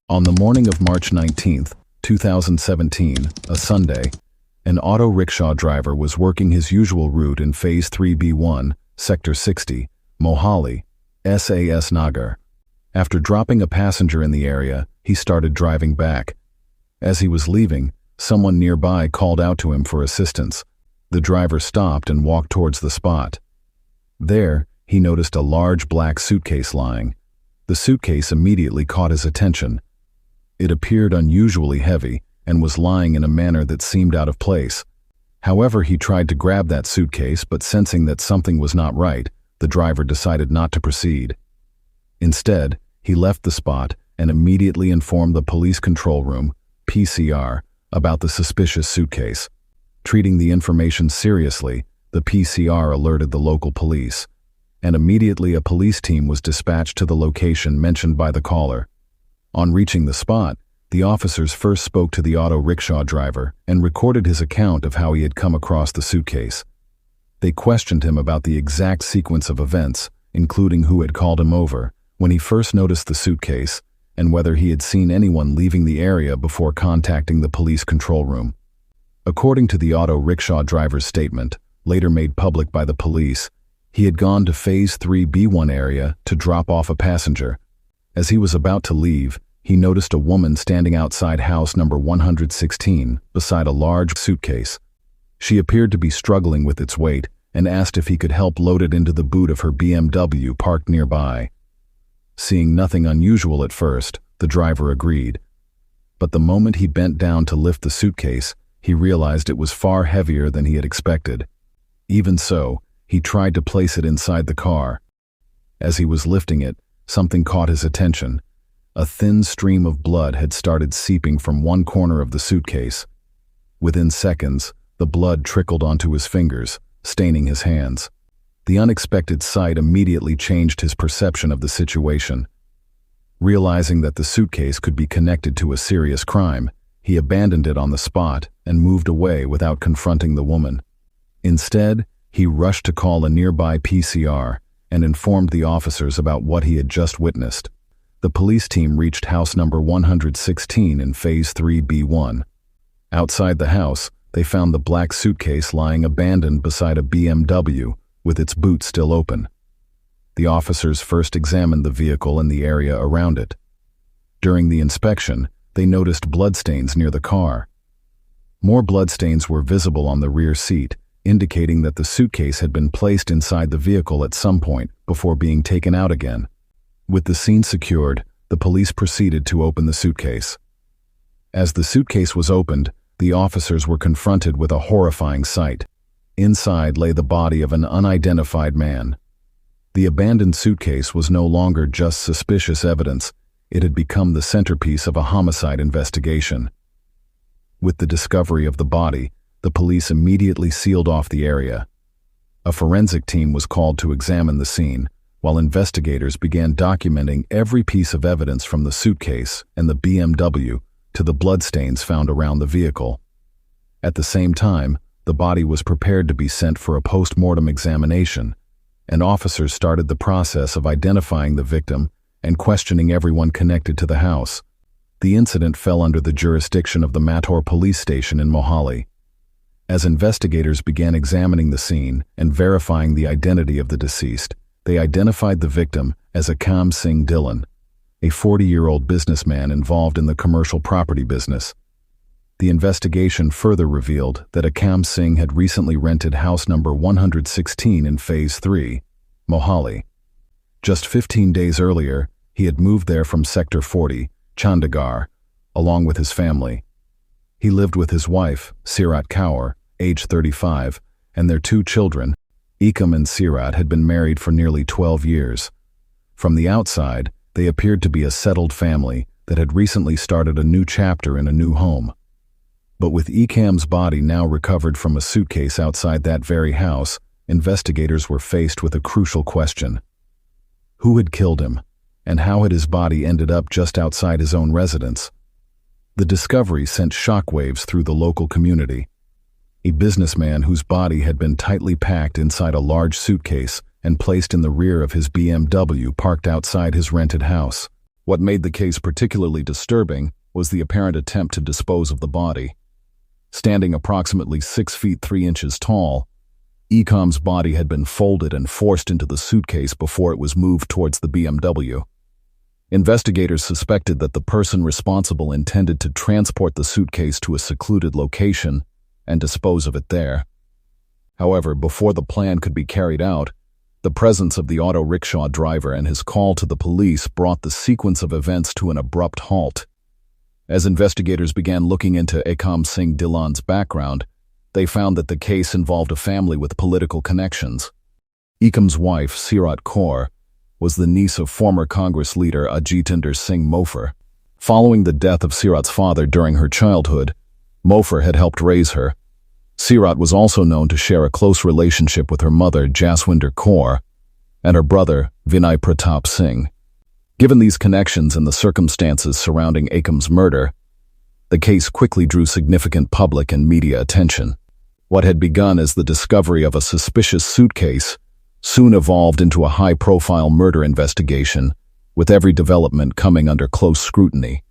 On the morning of March 19, 2017, a Sunday, an auto rickshaw driver was working his usual route in Phase 3B1, Sector 60, Mohali, SAS Nagar. After dropping a passenger in the area, he started driving back. As he was leaving, someone nearby called out to him for assistance. The driver stopped and walked towards the spot. There, he noticed a large black suitcase lying. The suitcase immediately caught his attention. It appeared unusually heavy and was lying in a manner that seemed out of place. However, he tried to grab that suitcase, but sensing that something was not right, the driver decided not to proceed. Instead, he left the spot and immediately informed the police control room, PCR, about the suspicious suitcase. Treating the information seriously, the PCR alerted the local police, and immediately a police team was dispatched to the location mentioned by the caller. On reaching the spot, the officers first spoke to the auto rickshaw driver and recorded his account of how he had come across the suitcase. They questioned him about the exact sequence of events, including who had called him over, when he first noticed the suitcase, and whether he had seen anyone leaving the area before contacting the police control room. According to the auto rickshaw driver's statement, later made public by the police, he had gone to Phase 3B1 area to drop off a passenger. As he was about to leave, he noticed a woman standing outside house number 116 beside a large suitcase. She appeared to be struggling with its weight and asked if he could help load it into the boot of her BMW parked nearby. Seeing nothing unusual at first, the driver agreed. But the moment he bent down to lift the suitcase, he realized it was far heavier than he had expected. Even so, he tried to place it inside the car. As he was lifting it, something caught his attention. A thin stream of blood had started seeping from one corner of the suitcase. Within seconds, the blood trickled onto his fingers, staining his hands. The unexpected sight immediately changed his perception of the situation. Realizing that the suitcase could be connected to a serious crime, he abandoned it on the spot and moved away without confronting the woman. Instead, he rushed to call a nearby PCR and informed the officers about what he had just witnessed. The police team reached house number 116 in Phase 3B1. Outside the house, they found the black suitcase lying abandoned beside a BMW, with its boot still open. The officers first examined the vehicle and the area around it. During the inspection, they noticed bloodstains near the car. More bloodstains were visible on the rear seat, indicating that the suitcase had been placed inside the vehicle at some point before being taken out again. With the scene secured, the police proceeded to open the suitcase. As the suitcase was opened, the officers were confronted with a horrifying sight. Inside lay the body of an unidentified man. The abandoned suitcase was no longer just suspicious evidence, it had become the centerpiece of a homicide investigation. With the discovery of the body, the police immediately sealed off the area. A forensic team was called to examine the scene, while investigators began documenting every piece of evidence from the suitcase and the BMW to the bloodstains found around the vehicle. At the same time, the body was prepared to be sent for a post-mortem examination, and officers started the process of identifying the victim and questioning everyone connected to the house. The incident fell under the jurisdiction of the Mator police station in Mohali. As investigators began examining the scene and verifying the identity of the deceased, they identified the victim as Akam Singh Dhillon, a 40-year-old businessman involved in the commercial property business. The investigation further revealed that Akam Singh had recently rented house number 116 in Phase 3, Mohali. Just 15 days earlier, he had moved there from Sector 40, Chandigarh, along with his family. He lived with his wife, Sirat Kaur, age 35, and their two children. Ekam and Sirat had been married for nearly 12 years. From the outside, they appeared to be a settled family that had recently started a new chapter in a new home. But with Ekam's body now recovered from a suitcase outside that very house, investigators were faced with a crucial question. Who had killed him, and how had his body ended up just outside his own residence? The discovery sent shockwaves through the local community. A businessman whose body had been tightly packed inside a large suitcase and placed in the rear of his BMW parked outside his rented house. What made the case particularly disturbing was the apparent attempt to dispose of the body. Standing approximately 6 feet 3 inches tall, Ekham's body had been folded and forced into the suitcase before it was moved towards the BMW. Investigators suspected that the person responsible intended to transport the suitcase to a secluded location and dispose of it there. However, before the plan could be carried out, the presence of the auto rickshaw driver and his call to the police brought the sequence of events to an abrupt halt. As investigators began looking into Ekam Singh Dhillon's background, they found that the case involved a family with political connections. Ekam's wife, Sirat Kaur, was the niece of former Congress leader Ajitinder Singh Mofar. Following the death of Sirat's father during her childhood, Mofar had helped raise her. Sirat was also known to share a close relationship with her mother, Jaswinder Kaur, and her brother, Vinay Pratap Singh. Given these connections and the circumstances surrounding Ekam's murder, the case quickly drew significant public and media attention. What had begun as the discovery of a suspicious suitcase soon evolved into a high-profile murder investigation, with every development coming under close scrutiny.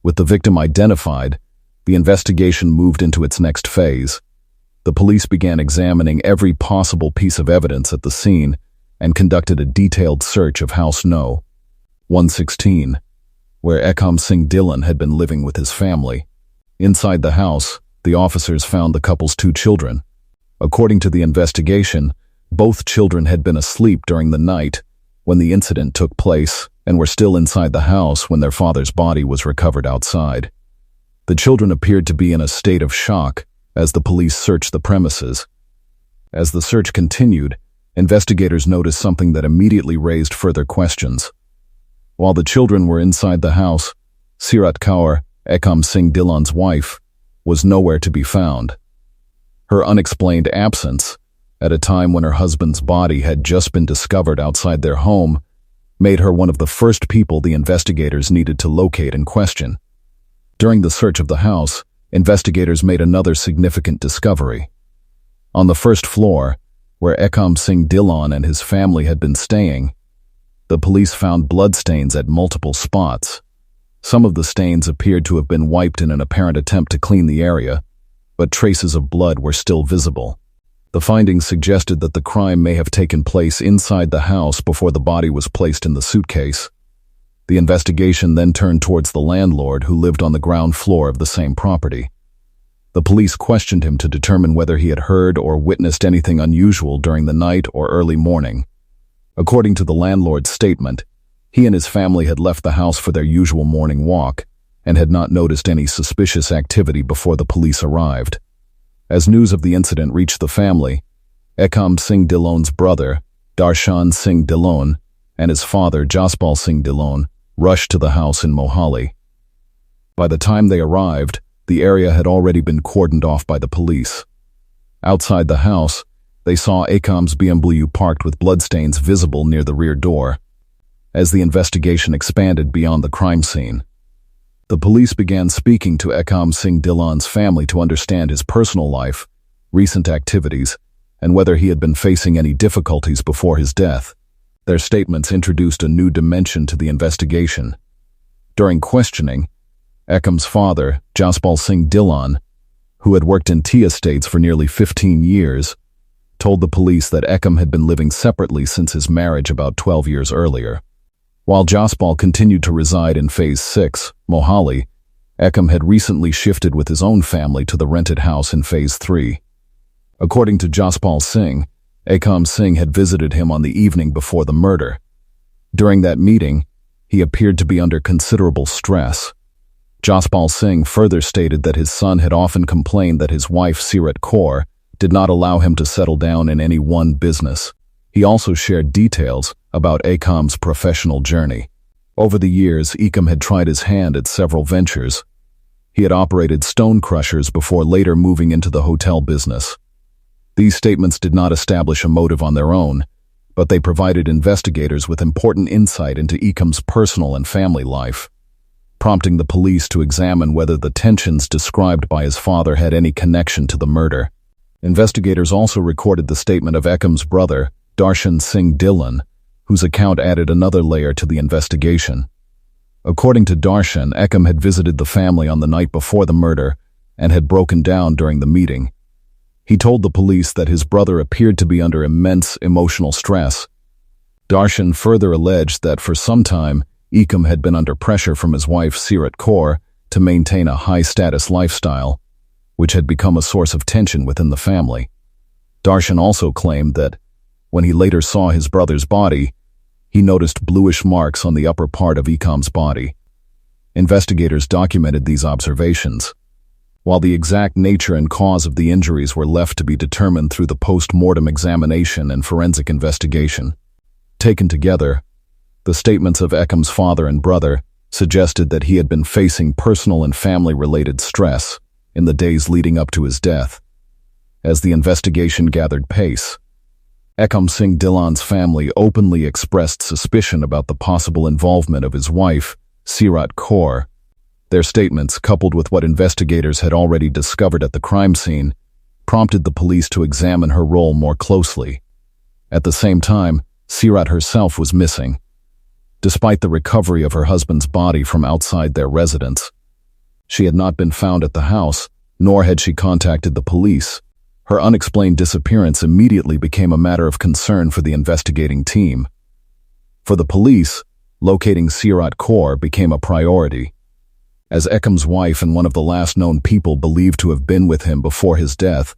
With the victim identified, the investigation moved into its next phase. The police began examining every possible piece of evidence at the scene and conducted a detailed search of House No. 116, where Ekam Singh Dhillon had been living with his family. Inside the house, the officers found the couple's 2 children. According to the investigation, both children had been asleep during the night when the incident took place and were still inside the house when their father's body was recovered outside. The children appeared to be in a state of shock as the police searched the premises. As the search continued, investigators noticed something that immediately raised further questions. While the children were inside the house, Sirat Kaur, Ekam Singh Dhillon's wife, was nowhere to be found. Her unexplained absence, at a time when her husband's body had just been discovered outside their home, made her one of the first people the investigators needed to locate and question. During the search of the house, investigators made another significant discovery. On the first floor, where Ekam Singh Dhillon and his family had been staying, the police found bloodstains at multiple spots. Some of the stains appeared to have been wiped in an apparent attempt to clean the area, but traces of blood were still visible. The findings suggested that the crime may have taken place inside the house before the body was placed in the suitcase. The investigation then turned towards the landlord who lived on the ground floor of the same property. The police questioned him to determine whether he had heard or witnessed anything unusual during the night or early morning. According to the landlord's statement, he and his family had left the house for their usual morning walk and had not noticed any suspicious activity before the police arrived. As news of the incident reached the family, Ekam Singh Dhillon's brother, Darshan Singh Dhillon, and his father, Jaspal Singh Dhillon, rushed to the house in Mohali. By the time they arrived, the area had already been cordoned off by the police. Outside the house, they saw Ekam's BMW parked with bloodstains visible near the rear door. As the investigation expanded beyond the crime scene, the police began speaking to Ekam Singh Dhillon's family to understand his personal life, recent activities, and whether he had been facing any difficulties before his death. Their statements introduced a new dimension to the investigation. During questioning, Ekam's father, Jaspal Singh Dhillon, who had worked in tea estates for nearly 15 years, told the police that Ekam had been living separately since his marriage about 12 years earlier. While Jaspal continued to reside in Phase 6, Mohali, Ekam had recently shifted with his own family to the rented house in Phase 3. According to Jaspal Singh, Ekam Singh had visited him on the evening before the murder. During that meeting, he appeared to be under considerable stress. Jaspal Singh further stated that his son had often complained that his wife, Sirat Kaur, did not allow him to settle down in any one business. He also shared details about Ekam's professional journey. Over the years, Ekam had tried his hand at several ventures. He had operated stone crushers before later moving into the hotel business. These statements did not establish a motive on their own, but they provided investigators with important insight into Ekam's personal and family life, prompting the police to examine whether the tensions described by his father had any connection to the murder. Investigators also recorded the statement of Ekam's brother, Darshan Singh Dhillon, whose account added another layer to the investigation. According to Darshan, Ekam had visited the family on the night before the murder and had broken down during the meeting. He told the police that his brother appeared to be under immense emotional stress. Darshan further alleged that for some time, Ekam had been under pressure from his wife Sirat Kaur to maintain a high-status lifestyle, which had become a source of tension within the family. Darshan also claimed that, when he later saw his brother's body, he noticed bluish marks on the upper part of Ekam's body. Investigators documented these observations, while the exact nature and cause of the injuries were left to be determined through the post-mortem examination and forensic investigation. Taken together, the statements of Ekam's father and brother suggested that he had been facing personal and family-related stress in the days leading up to his death. As the investigation gathered pace, Ekam Singh Dhillon's family openly expressed suspicion about the possible involvement of his wife, Sirat Kaur. Their statements, coupled with what investigators had already discovered at the crime scene, prompted the police to examine her role more closely. At the same time, Sirat herself was missing. Despite the recovery of her husband's body from outside their residence, she had not been found at the house, nor had she contacted the police. Her unexplained disappearance immediately became a matter of concern for the investigating team. For the police, locating Sirat Kaur became a priority. As Ekam's wife and one of the last known people believed to have been with him before his death,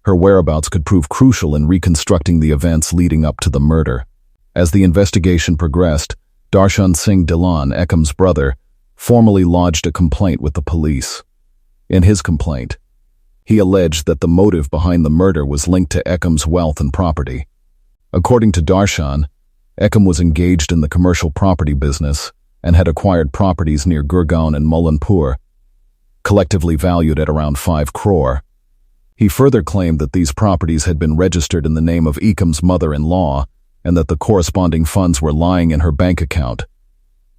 her whereabouts could prove crucial in reconstructing the events leading up to the murder. As the investigation progressed, Darshan Singh Dhillon, Ekam's brother, formally lodged a complaint with the police. In his complaint, he alleged that the motive behind the murder was linked to Ekam's wealth and property. According to Darshan, Ekam was engaged in the commercial property business and had acquired properties near Gurgaon and Mullanpur, collectively valued at around 5 crore. He further claimed that these properties had been registered in the name of Ekam's mother-in-law and that the corresponding funds were lying in her bank account.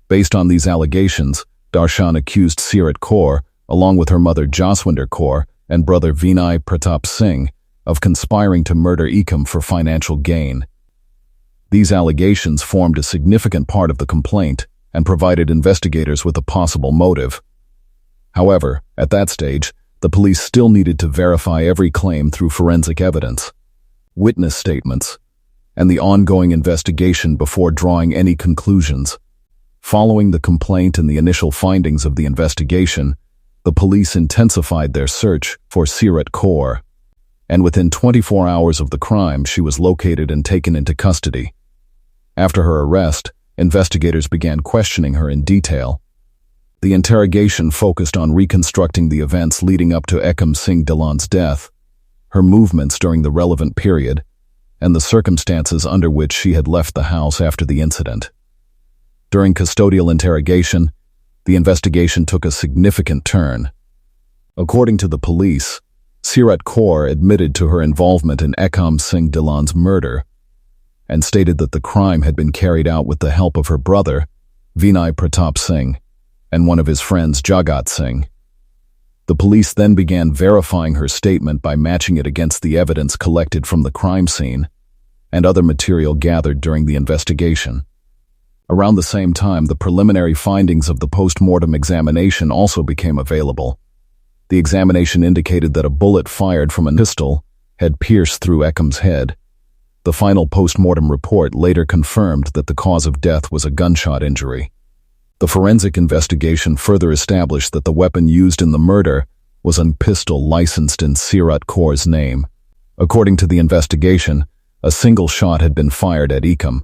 Based on these allegations, Darshan accused Sirat Kaur, along with her mother Jaswinder Kaur and brother Vinay Pratap Singh, of conspiring to murder Ekam for financial gain. These allegations formed a significant part of the complaint and provided investigators with a possible motive. However, at that stage, the police still needed to verify every claim through forensic evidence, witness statements, and the ongoing investigation before drawing any conclusions. Following the complaint and the initial findings of the investigation, the police intensified their search for Sirat Kaur, and within 24 hours of the crime, she was located and taken into custody. After her arrest, investigators began questioning her in detail. The interrogation focused on reconstructing the events leading up to Ekam Singh Dhillon's death, her movements during the relevant period, and the circumstances under which she had left the house after the incident. During custodial interrogation, the investigation took a significant turn. According to the police, Sirat Kaur admitted to her involvement in Ekam Singh Dhillon's murder and stated that the crime had been carried out with the help of her brother, Vinay Pratap Singh, and one of his friends, Jagat Singh. The police then began verifying her statement by matching it against the evidence collected from the crime scene and other material gathered during the investigation. Around the same time, the preliminary findings of the post-mortem examination also became available. The examination indicated that a bullet fired from a pistol had pierced through Ekam's head. The final post-mortem report later confirmed that the cause of death was a gunshot injury. The forensic investigation further established that the weapon used in the murder was a pistol licensed in Sirat Kaur's name. According to the investigation, a single shot had been fired at Ekam,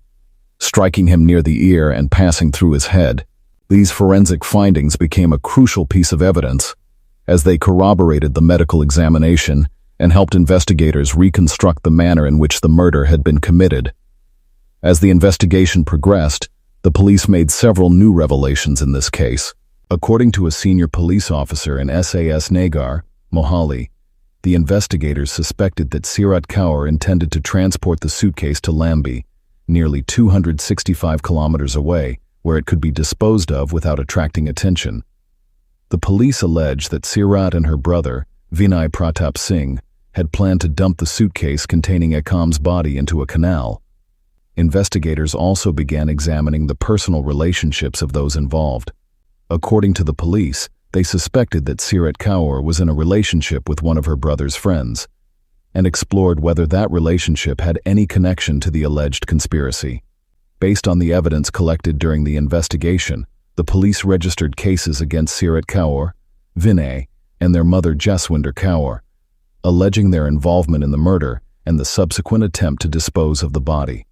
striking him near the ear and passing through his head. These forensic findings became a crucial piece of evidence, as they corroborated the medical examination and helped investigators reconstruct the manner in which the murder had been committed. As the investigation progressed, the police made several new revelations in this case. According to a senior police officer in SAS Nagar, Mohali, the investigators suspected that Sirat Kaur intended to transport the suitcase to Lambi, nearly 265 kilometers away, where it could be disposed of without attracting attention. The police allege that Sirat and her brother, Vinay Pratap Singh, had planned to dump the suitcase containing Ekam's body into a canal. Investigators also began examining the personal relationships of those involved. According to the police, they suspected that Sirat Kaur was in a relationship with one of her brother's friends, and explored whether that relationship had any connection to the alleged conspiracy. Based on the evidence collected during the investigation, the police registered cases against Sirat Kaur, Vinay, and their mother Jaswinder Kaur, alleging their involvement in the murder and the subsequent attempt to dispose of the body.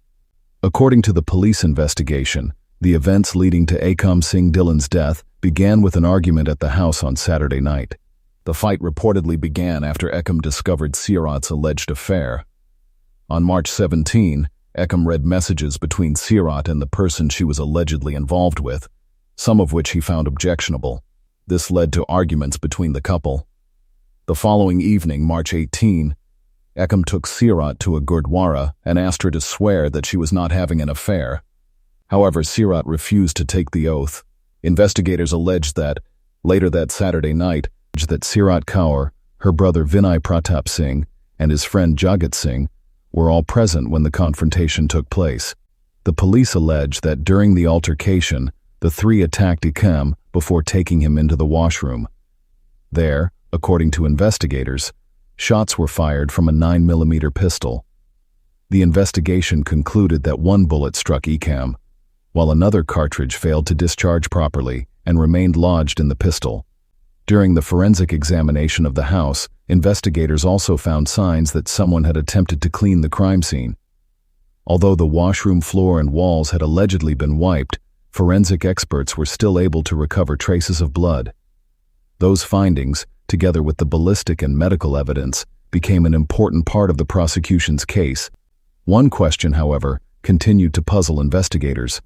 According to the police investigation, the events leading to Ekam Singh Dhillon's death began with an argument at the house on Saturday night. The fight reportedly began after Ekam discovered Sirat's alleged affair. On March 17, Ekam read messages between Sirat and the person she was allegedly involved with, some of which he found objectionable. This led to arguments between the couple. The following evening, March 18, Ekam took Sirat to a gurdwara and asked her to swear that she was not having an affair. However, Sirat refused to take the oath. Investigators alleged that, later that Saturday night, that Sirat Kaur, her brother Vinay Pratap Singh, and his friend Jagat Singh were all present when the confrontation took place. The police allege that during the altercation, the three attacked Ekam before taking him into the washroom. There, according to investigators, shots were fired from a 9mm pistol. The investigation concluded that one bullet struck Ekam, while another cartridge failed to discharge properly and remained lodged in the pistol. During the forensic examination of the house, investigators also found signs that someone had attempted to clean the crime scene. Although the washroom floor and walls had allegedly been wiped, forensic experts were still able to recover traces of blood. Those findings, together with the ballistic and medical evidence, became an important part of the prosecution's case. One question, however, continued to puzzle investigators.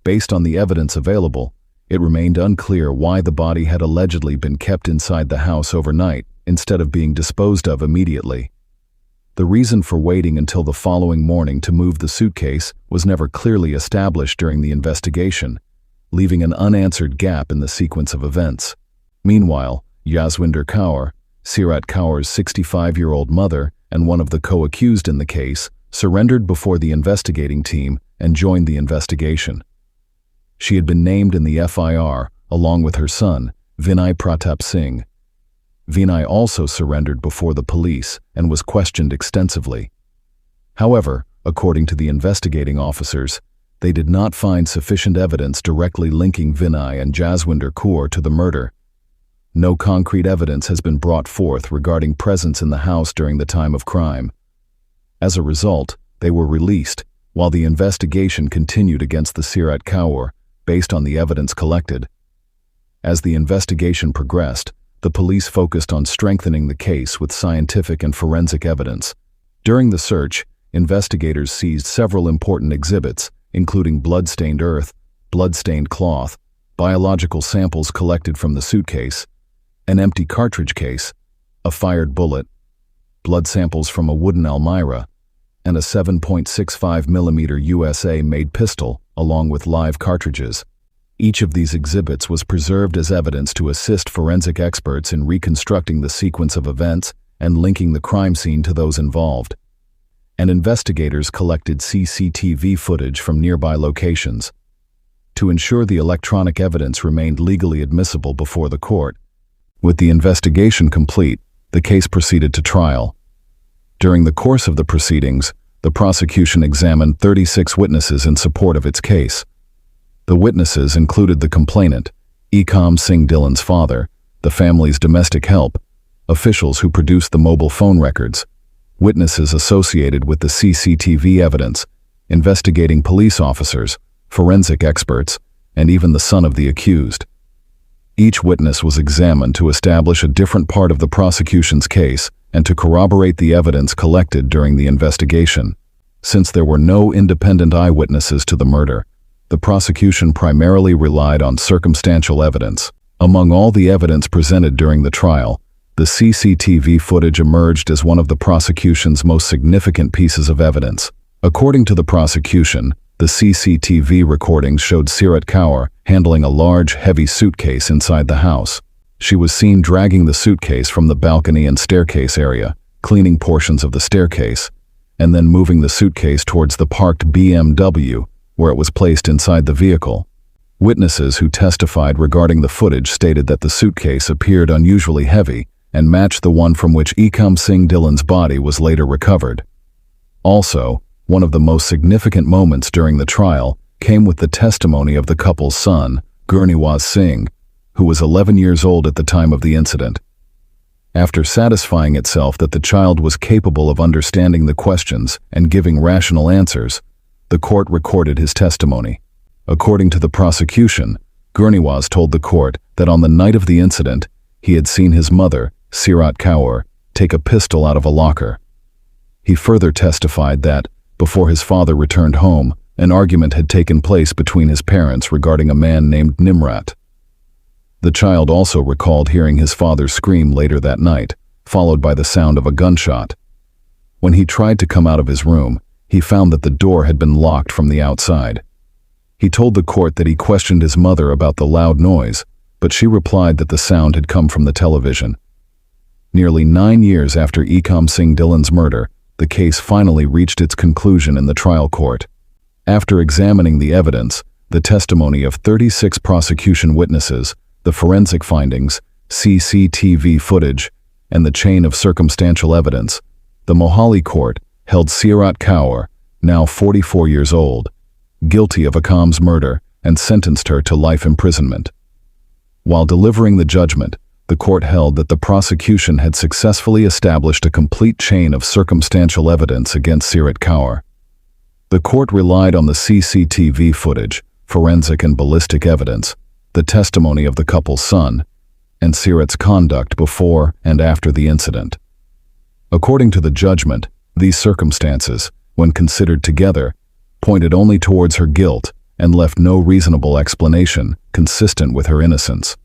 Based on the evidence available, it remained unclear why the body had allegedly been kept inside the house overnight instead of being disposed of immediately. The reason for waiting until the following morning to move the suitcase was never clearly established during the investigation, leaving an unanswered gap in the sequence of events. Meanwhile, Jaswinder Kaur, Sirat Kaur's 65-year-old mother and one of the co-accused in the case, surrendered before the investigating team and joined the investigation. She had been named in the FIR along with her son, Vinay Pratap Singh. Vinay also surrendered before the police and was questioned extensively. However, according to the investigating officers, they did not find sufficient evidence directly linking Vinay and Jaswinder Kaur to the murder. No concrete evidence has been brought forth regarding presence in the house during the time of crime. As a result, they were released, while the investigation continued against the Sirat Kaur, based on the evidence collected. As the investigation progressed, the police focused on strengthening the case with scientific and forensic evidence. During the search, investigators seized several important exhibits, including blood-stained earth, blood-stained cloth, biological samples collected from the suitcase, an empty cartridge case, a fired bullet, blood samples from a wooden Almirah, and a 7.65mm USA-made pistol, along with live cartridges. Each of these exhibits was preserved as evidence to assist forensic experts in reconstructing the sequence of events and linking the crime scene to those involved. And investigators collected CCTV footage from nearby locations to ensure the electronic evidence remained legally admissible before the court. With the investigation complete, the case proceeded to trial. During the course of the proceedings, the prosecution examined 36 witnesses in support of its case. The witnesses included the complainant, Ekam Singh Dhillon's father, the family's domestic help, officials who produced the mobile phone records, witnesses associated with the CCTV evidence, investigating police officers, forensic experts, and even the son of the accused. Each witness was examined to establish a different part of the prosecution's case and to corroborate the evidence collected during the investigation. Since there were no independent eyewitnesses to the murder, the prosecution primarily relied on circumstantial evidence. Among all the evidence presented during the trial, the CCTV footage emerged as one of the prosecution's most significant pieces of evidence. According to the prosecution, the CCTV recordings showed Sirat Kaur handling a large, heavy suitcase inside the house. She was seen dragging the suitcase from the balcony and staircase area, cleaning portions of the staircase, and then moving the suitcase towards the parked BMW, where it was placed inside the vehicle. Witnesses who testified regarding the footage stated that the suitcase appeared unusually heavy and matched the one from which Ekam Singh Dhillon's body was later recovered. Also, one of the most significant moments during the trial came with the testimony of the couple's son, Gurniwaz Singh, who was 11 years old at the time of the incident. After satisfying itself that the child was capable of understanding the questions and giving rational answers, the court recorded his testimony. According to the prosecution, Gurniwaz told the court that on the night of the incident, he had seen his mother, Sirat Kaur, take a pistol out of a locker. He further testified that, before his father returned home, an argument had taken place between his parents regarding a man named Nimrat. The child also recalled hearing his father scream later that night, followed by the sound of a gunshot. When he tried to come out of his room, he found that the door had been locked from the outside. He told the court that he questioned his mother about the loud noise, but she replied that the sound had come from the television. Nearly 9 years after Ekam Singh Dhillon's murder, the case finally reached its conclusion in the trial court. After examining the evidence, the testimony of 36 prosecution witnesses, the forensic findings, CCTV footage, and the chain of circumstantial evidence, the Mohali court held Sirat Kaur, now 44 years old, guilty of Ekam's murder and sentenced her to life imprisonment. While delivering the judgment, the court held that the prosecution had successfully established a complete chain of circumstantial evidence against Sirat Kaur. The court relied on the CCTV footage, forensic and ballistic evidence, the testimony of the couple's son, and Sirat's conduct before and after the incident. According to the judgment, these circumstances, when considered together, pointed only towards her guilt and left no reasonable explanation consistent with her innocence.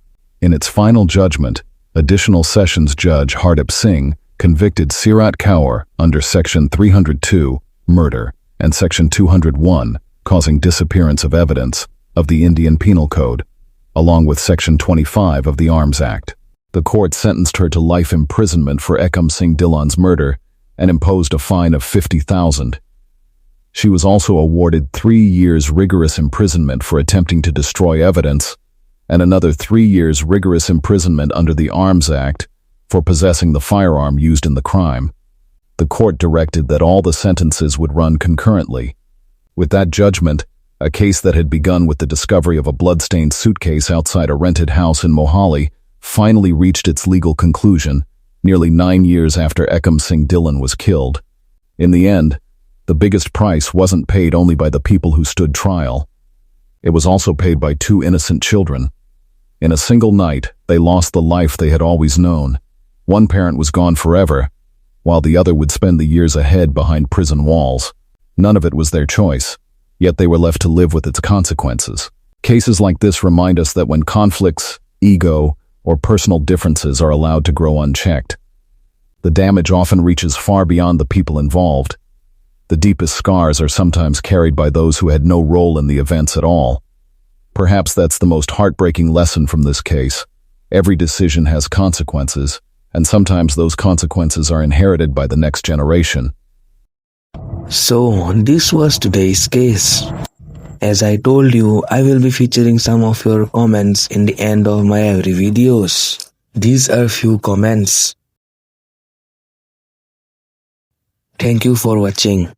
In its final judgment, Additional Sessions Judge Hardip Singh convicted Sirat Kaur under Section 302, murder, and Section 201, causing disappearance of evidence, of the Indian Penal Code, along with Section 25 of the Arms Act. The court sentenced her to life imprisonment for Ekam Singh Dhillon's murder and imposed a fine of 50,000. She was also awarded 3 years rigorous imprisonment for attempting to destroy evidence, and another 3 years rigorous imprisonment under the Arms Act for possessing the firearm used in the crime. The court directed that all the sentences would run concurrently. With that judgment, a case that had begun with the discovery of a blood-stained suitcase outside a rented house in Mohali finally reached its legal conclusion, nearly 9 years after Ekam Singh Dhillon was killed. In the end, the biggest price wasn't paid only by the people who stood trial. It was also paid by 2 innocent children. In a single night, they lost the life they had always known. One parent was gone forever, while the other would spend the years ahead behind prison walls. None of it was their choice, yet they were left to live with its consequences. Cases like this remind us that when conflicts, ego, or personal differences are allowed to grow unchecked, the damage often reaches far beyond the people involved. The deepest scars are sometimes carried by those who had no role in the events at all. Perhaps that's the most heartbreaking lesson from this case. Every decision has consequences, and sometimes those consequences are inherited by the next generation. So, this was today's case. As I told you, I will be featuring some of your comments in the end of my every videos. These are few comments. Thank you for watching.